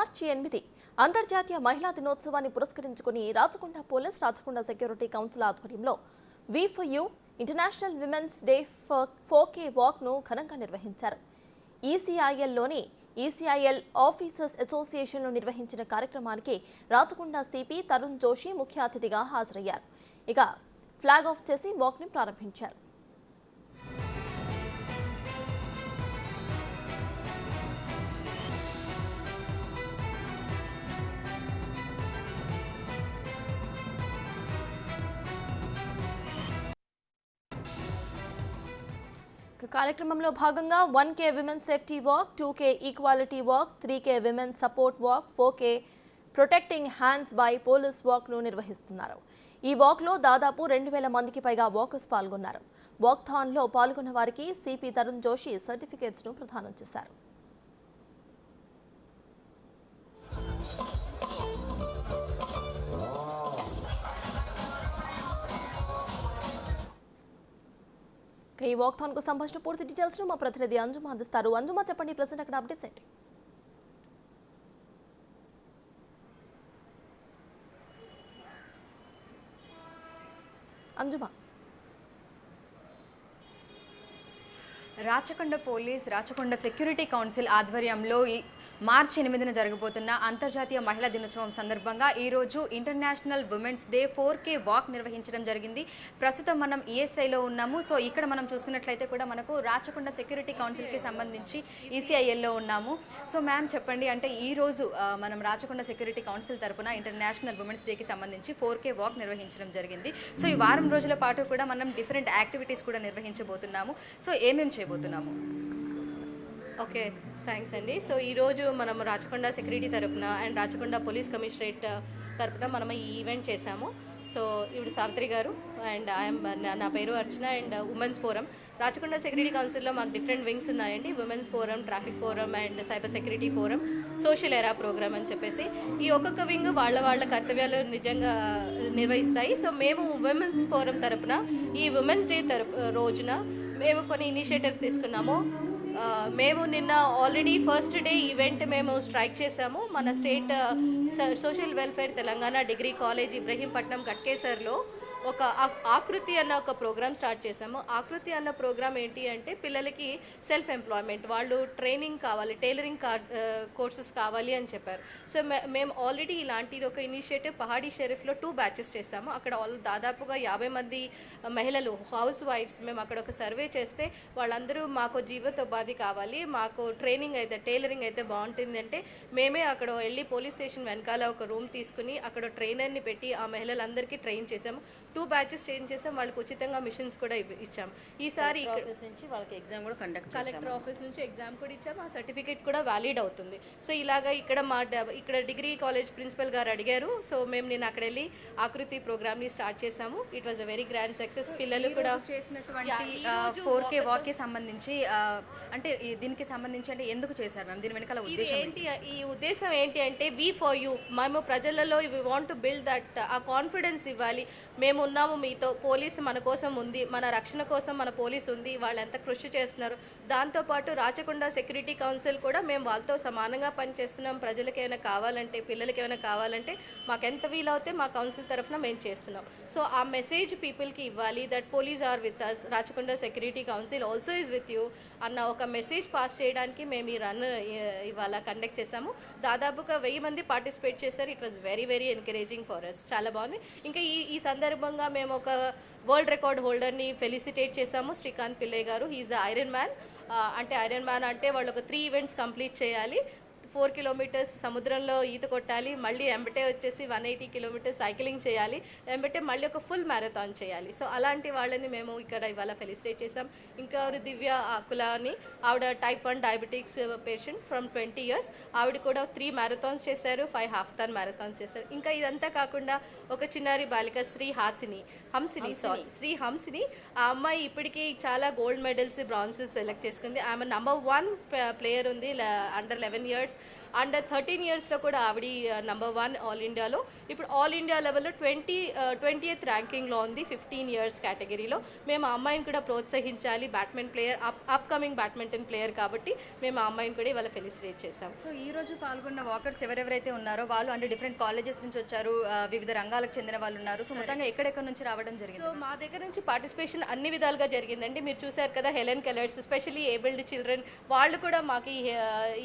మార్చి 8 అంతర్జాతీయ మహిళా దినోత్సవాన్ని పురస్కరించుకుని Rachakonda police Rachakonda security council ఆధ్వర్యంలో we for you international women's day 4K వాక్ను ఘనంగా నిర్వహించారు. ఈసీఐఎల్లోని ఈసీఐఎల్ ఆఫీసర్స్ అసోసియేషన్లో నిర్వహించిన కార్యక్రమానికి రాచకొండ సిపి తరుణ్ జోషి ముఖ్య అతిథిగా హాజరయ్యారు. ఇక ఫ్లాగ్ ఆఫ్ చేసి వాక్ని ప్రారంభించారు. కార్యక్రమంలో భాగంగా 1K women safety walk, 2K equality walk, 3K women support walk, 4K protecting hands by police వాక్ను నిర్వహిస్తున్నారు. ఈ వాక్లో దాదాపు 2000 మందికి పైగా వాకర్స్ పాల్గొన్నారు. వాక్థాన్లో పాల్గొన్న వారికి సిపి తరుణ్ జోషి సర్టిఫికేట్స్ను ప్రదానం చేశారు. ఈ వాక్థాన్ కు సంబంధించిన పూర్తి డీటెయిల్స్ ను మా ప్రతినిధి అంజుమా అందిస్తారు. అంజుమా, చెప్పండి, ప్రెసెంట్ అక్కడ అప్డేట్స్ ఏంటి? అంజుమా, Rachakonda police Rachakonda security council ఆధ్వర్యంలో మార్చి 8న జరగబోతున్న అంతర్జాతీయ మహిళా దినోత్సవం సందర్భంగా ఈరోజు international women's day 4K walk నిర్వహించడం జరిగింది. ప్రస్తుతం మనం ఈఎస్ఐలో ఉన్నాము. సో ఇక్కడ మనం చూసుకున్నట్లయితే కూడా మనకు రాచకొండ సెక్యూరిటీ కౌన్సిల్కి సంబంధించి ఈసీఐఎల్లో ఉన్నాము. సో మ్యామ్, చెప్పండి, అంటే ఈరోజు మనం రాచకొండ సెక్యూరిటీ కౌన్సిల్ తరపున ఇంటర్నేషనల్ ఉమెన్స్ డేకి సంబంధించి 4K వాక్ నిర్వహించడం జరిగింది. సో ఈ వారం రోజుల పాటు కూడా మనం డిఫరెంట్ యాక్టివిటీస్ కూడా నిర్వహించబోతున్నాము. సో ఏమేమి చేయబోతున్నాము? ఓకే, థ్యాంక్స్ అండి. సో ఈరోజు మనం రాచకొండ సెక్యూరిటీ తరపున అండ్ రాచకొండ పోలీస్ కమిషనరేట్ తరపున మనం ఈ ఈవెంట్ చేశాము. సో ఇప్పుడు సావిత్రి గారు అండ్ నా పేరు Archana and women's forum. Rachakonda security కౌన్సిల్లో మాకు డిఫరెంట్ వింగ్స్ ఉన్నాయండి. Women's forum, traffic forum and cyber security forum, social era program అని చెప్పేసి ఈ ఒక్కొక్క వింగ్ వాళ్ళ కర్తవ్యాలు నిజంగా నిర్వహిస్తాయి. సో మేము ఉమెన్స్ ఫోరం తరపున ఈ ఉమెన్స్ డే రోజున మేము కొన్ని ఇనిషియేటివ్స్ తీసుకున్నాము. మేము నిన్న ఆల్రెడీ ఫస్ట్ డే ఈవెంట్ మేము స్ట్రైక్ చేశాము. మన state social welfare Telangana degree college Ibrahimpatnam గట్కేసర్లో ఒక ఆకృతి అన్న ఒక ప్రోగ్రామ్ స్టార్ట్ చేశాము. ఆకృతి అన్న ప్రోగ్రామ్ ఏంటి అంటే పిల్లలకి సెల్ఫ్ ఎంప్లాయ్మెంట్, వాళ్ళు ట్రైనింగ్ కావాలి, టైలరింగ్ కోర్సెస్ కావాలి అని చెప్పారు. సో మేము ఆల్రెడీ ఇలాంటిది ఒక ఇనిషియేటివ్ పహాడీ షరీఫ్లో 2 బ్యాచెస్ చేశాము. అక్కడ దాదాపుగా 50 మంది మహిళలు, హౌస్ వైఫ్స్, మేము అక్కడ ఒక సర్వే చేస్తే వాళ్ళందరూ మాకు జీవితోపాధి కావాలి, మాకు ట్రైనింగ్ అయితే టైలరింగ్ అయితే బాగుంటుంది అంటే మేమే అక్కడ వెళ్ళి పోలీస్ స్టేషన్ వెనకాల ఒక రూమ్ తీసుకుని అక్కడ ట్రైనర్ని పెట్టి ఆ మహిళలందరికీ ట్రైన్ చేశాము. 2 బ్యాచెస్ ట్రైన్ చేసాం. వాళ్ళకి ఉచితంగా మిషన్స్ కూడా ఇచ్చాం. ఈసారి వాళ్ళకి ఎగ్జామ్ కూడా కలెక్టర్ ఆఫీస్ నుంచి ఎగ్జామ్ కూడా ఇచ్చాం. ఆ సర్టిఫికేట్ కూడా వ్యాలిడ్ అవుతుంది. సో ఇలాగా ఇక్కడ డిగ్రీ కాలేజ్ ప్రిన్సిపల్ గారు అడిగారు. సో మేము నేను అక్కడ వెళ్ళి ఆకృతి ప్రోగ్రామ్ని స్టార్ట్ చేశాము. It was a very grand success. పిల్లలు కూడా చేసినటువంటి 4K వాక్కి సంబంధించి అంటే దీనికి సంబంధించి అంటే ఎందుకు చేశారు మ్యామ్? దీని వెనకాల ఉద్దేశం ఏంటి? ఈ ఉద్దేశం ఏంటి అంటే వి ఫర్ యూ, మేము ప్రజలలో we want to build that ఆ కాన్ఫిడెన్స్ ఇవ్వాలి. మేము ఉన్నాము మీతో, పోలీసు మన కోసం ఉంది, మన రక్షణ కోసం మన పోలీసు ఉంది, వాళ్ళు ఎంత కృషి చేస్తున్నారు. దాంతోపాటు రాచకొండ సెక్యూరిటీ కౌన్సిల్ కూడా మేము వాళ్ళతో సమానంగా పనిచేస్తున్నాం. ప్రజలకు ఏమైనా కావాలంటే, పిల్లలకి ఏమైనా కావాలంటే మాకు ఎంత వీలవుతే మా కౌన్సిల్ తరఫున మేము చేస్తున్నాం. సో ఆ మెసేజ్ పీపుల్కి ఇవ్వాలి that police are with us, Rachakonda security council also is with you అన్న ఒక మెసేజ్ పాస్ చేయడానికి మేము ఈ రన్ ఇవాళ కండక్ట్ చేశాము. దాదాపుగా 1000 మంది పార్టిసిపేట్ చేశారు. It was very very encouraging for us. చాలా బాగుంది. ఇంకా ఈ సందర్భంగా మేము ఒక వరల్డ్ రికార్డ్ హోల్డర్ని ఫెలిసిటేట్ చేశాము, Srikanth Pillaiah garu. He is the iron man. అంటే ఐరన్ మ్యాన్ అంటే వాళ్ళు ఒక 3 ఈవెంట్స్ కంప్లీట్ చేయాలి. 4 కిలోమీటర్స్ సముద్రంలో ఈత కొట్టాలి, మళ్ళీ ఎంబటే వచ్చేసి 180 కిలోమీటర్స్ సైక్లింగ్ చేయాలి, ఎంబటే మళ్ళీ ఒక ఫుల్ మ్యారథాన్ చేయాలి. సో అలాంటి వాళ్ళని మేము ఇక్కడ ఇవాళ ఫెలిసిటేట్ చేసాం. ఇంకా దివ్య ఆకుల అని ఆవిడ type 1 diabetics patient from 20 years. ఆవిడ కూడా 3 మ్యారథాన్స్ చేశారు, 5 హాఫ్థాన్ మ్యారథాన్స్ చేశారు. ఇంకా ఇదంతా కాకుండా ఒక చిన్నారి బాలిక శ్రీ హంసిని ఆ అమ్మాయి ఇప్పటికీ చాలా గోల్డ్ మెడల్స్, బ్రాన్సెస్ సెలెక్ట్ చేసుకుంది. ఆమె నంబర్ 1 ప్లేయర్ ఉంది అండర్ 11 years అండర్ 13 ఇయర్స్లో కూడా ఆవిడ నంబర్ 1 ఆల్ ఇండియాలో. ఇప్పుడు ఆల్ ఇండియా లెవెల్లో 20th ర్యాంకింగ్లో ఉంది 15 ఇయర్స్ కేటగిరీలో. మేము ఆ అమ్మాయిని కూడా ప్రోత్సహించాలి, badminton player, upcoming badminton player కాబట్టి మేము ఆ అమ్మాయిని కూడా ఇవాళ ఫెలిసిటేట్ చేశాం. సో ఈ రోజు పాల్గొన్న వాకర్స్ ఎవరెవరైతే ఉన్నారో వాళ్ళు అంటే డిఫరెంట్ కాలేజెస్ నుంచి వచ్చారు, వివిధ రంగాలకు చెందిన వాళ్ళు ఉన్నారు. సో మొత్తంగా ఎక్కడెక్కడ నుంచి రావడం జరిగింది? సో మా దగ్గర నుంచి పార్టిసిపేషన్ అన్ని విధాలుగా జరిగిందండి. మీరు చూశారు కదా, హెలెన్ కెలర్స్, స్పెషల్లీ ఏబుల్డ్ చిల్డ్రన్, వాళ్ళు కూడా మాకు ఈ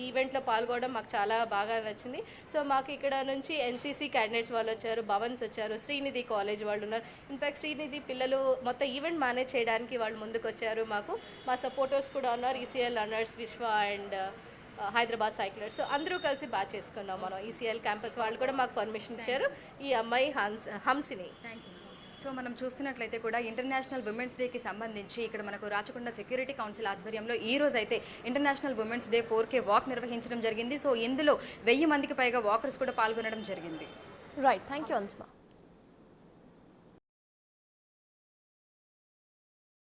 ఈవెంట్లో పాల్గొనడం మాకు చాలా బాగా నచ్చింది. సో మాకు ఇక్కడ నుంచి ఎన్సీసీ క్యాండిడేట్స్ వాళ్ళు వచ్చారు, భవన్స్ వచ్చారు, శ్రీనిధి కాలేజ్ వాళ్ళు ఉన్నారు. ఇన్ఫ్యాక్ట్ శ్రీనిధి పిల్లలు మొత్తం ఈవెంట్ మేనేజ్ చేయడానికి వాళ్ళు ముందుకు వచ్చారు. మా సపోర్టర్స్ కూడా ఉన్నారు, ఈసీఎల్ రన్నర్స్, విశ్వ అండ్ హైదరాబాద్ సైక్లర్స్. సో అందరూ కలిసి బాగా చేసుకున్నాం మనం. ఈసీఎల్ క్యాంపస్ వాళ్ళు కూడా మాకు పర్మిషన్ ఇచ్చారు. ఈ అమ్మాయి హంసిని. సో మనం చూస్తున్నట్లయితే కూడా ఇంటర్నేషనల్ ఉమెన్స్ డేకి సంబంధించి ఇక్కడ మనకు రాచకొండ సెక్యూరిటీ కౌన్సిల్ ఆధ్వర్యంలో ఈ రోజు అయితే international women's day 4K walk నిర్వహించడం జరిగింది. సో ఇందులో 1000 మందికి పైగా వాకర్స్ కూడా పాల్గొనడం జరిగింది. Right, thank you అంజుమా.